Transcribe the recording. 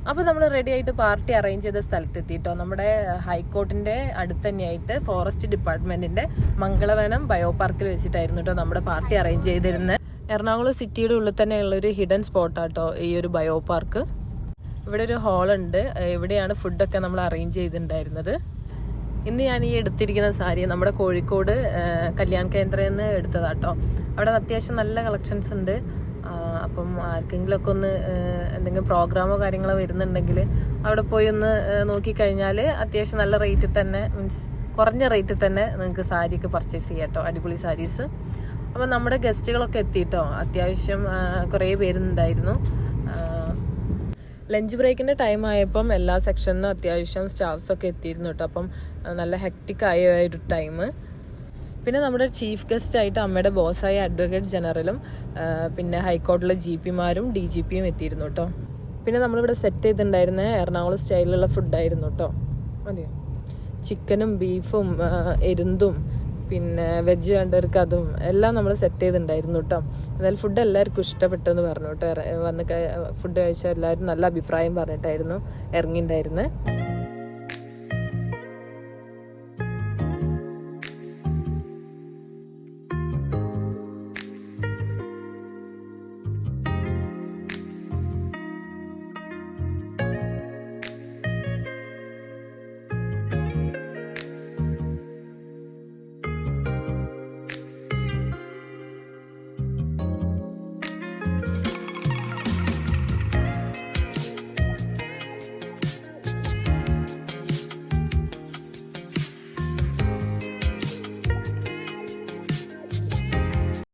അപ്പോൾ നമ്മൾ റെഡി ആയിട്ട് പാർട്ടി അറേഞ്ച് ചെയ്ത സ്ഥലത്തെത്തിയിട്ടോ. നമ്മുടെ ഹൈക്കോർട്ടിന്റെ അടുത്ത് തന്നെയായിട്ട് ഫോറസ്റ്റ് ഡിപ്പാർട്ട്മെന്റിന്റെ മംഗളവനം ബയോ പാർക്കിൽ വെച്ചിട്ടായിരുന്നു കേട്ടോ നമ്മുടെ പാർട്ടി അറേഞ്ച് ചെയ്തിരുന്നത്. എറണാകുളം സിറ്റിയുടെ ഉള്ളിൽ തന്നെയുള്ള ഒരു ഹിഡൻ സ്പോട്ടാട്ടോ ഈ ഒരു ബയോ പാർക്ക്. ഇവിടെ ഒരു ഹാളുണ്ട്, ഇവിടെയാണ് ഫുഡൊക്കെ നമ്മൾ അറേഞ്ച് ചെയ്തിട്ടുണ്ടായിരുന്നത്. ഇന്ന് ഞാൻ ഈ എടുത്തിരിക്കുന്ന സാരി നമ്മുടെ കോഴിക്കോട് കല്യാൺ കേന്ദ്രയിൽ നിന്ന് എടുത്തതാട്ടോ. അവിടെ അത്യാവശ്യം നല്ല കളക്ഷൻസ് ഉണ്ട്. അപ്പം ആർക്കെങ്കിലുമൊക്കെ ഒന്ന് എന്തെങ്കിലും പ്രോഗ്രാമോ കാര്യങ്ങളോ വരുന്നുണ്ടെങ്കിൽ അവിടെ പോയി ഒന്ന് നോക്കിക്കഴിഞ്ഞാൽ അത്യാവശ്യം നല്ല റേറ്റിൽ തന്നെ, മീൻസ് കുറഞ്ഞ റേറ്റിൽ തന്നെ നിങ്ങൾക്ക് സാരിയൊക്കെ പർച്ചേസ് ചെയ്യാം കേട്ടോ. അടിപൊളി സാരീസ്. അപ്പം നമ്മുടെ ഗസ്റ്റുകളൊക്കെ എത്തിയിട്ടോ. അത്യാവശ്യം കുറേ പേരുണ്ടായിരുന്നു. ലഞ്ച് ബ്രേക്കിൻ്റെ ടൈം ആയപ്പം എല്ലാ സെക്ഷനിലും അത്യാവശ്യം സ്റ്റാഫ്സൊക്കെ എത്തിയിരുന്നു കേട്ടോ. അപ്പം നല്ല ഹെക്റ്റിക് ആയ ഒരു ടൈം. പിന്നെ നമ്മുടെ ചീഫ് ഗസ്റ്റ് ആയിട്ട് അമ്മയുടെ ബോസായ അഡ്വക്കേറ്റ് ജനറലും പിന്നെ ഹൈക്കോടതിയിലെ GP-മാരും DGPയും എത്തിയിരുന്നു കേട്ടോ. പിന്നെ നമ്മളിവിടെ സെറ്റ് ചെയ്തിട്ടുണ്ടായിരുന്ന എറണാകുളം സ്റ്റൈലിലുള്ള ഫുഡായിരുന്നു കേട്ടോ. മതിയോ? ചിക്കനും ബീഫും എരുന്തും പിന്നെ വെജ് വേണ്ടവർക്ക് അതും എല്ലാം നമ്മൾ സെറ്റ് ചെയ്തിട്ടുണ്ടായിരുന്നു കേട്ടോ. എന്നാലും ഫുഡ് എല്ലാവർക്കും ഇഷ്ടപ്പെട്ടെന്ന് പറഞ്ഞു കേട്ടോ. വന്ന് ഫുഡ് കഴിച്ചാൽ എല്ലാവരും നല്ല അഭിപ്രായം പറഞ്ഞിട്ടായിരുന്നു ഇറങ്ങിയിട്ടുണ്ടായിരുന്നത്.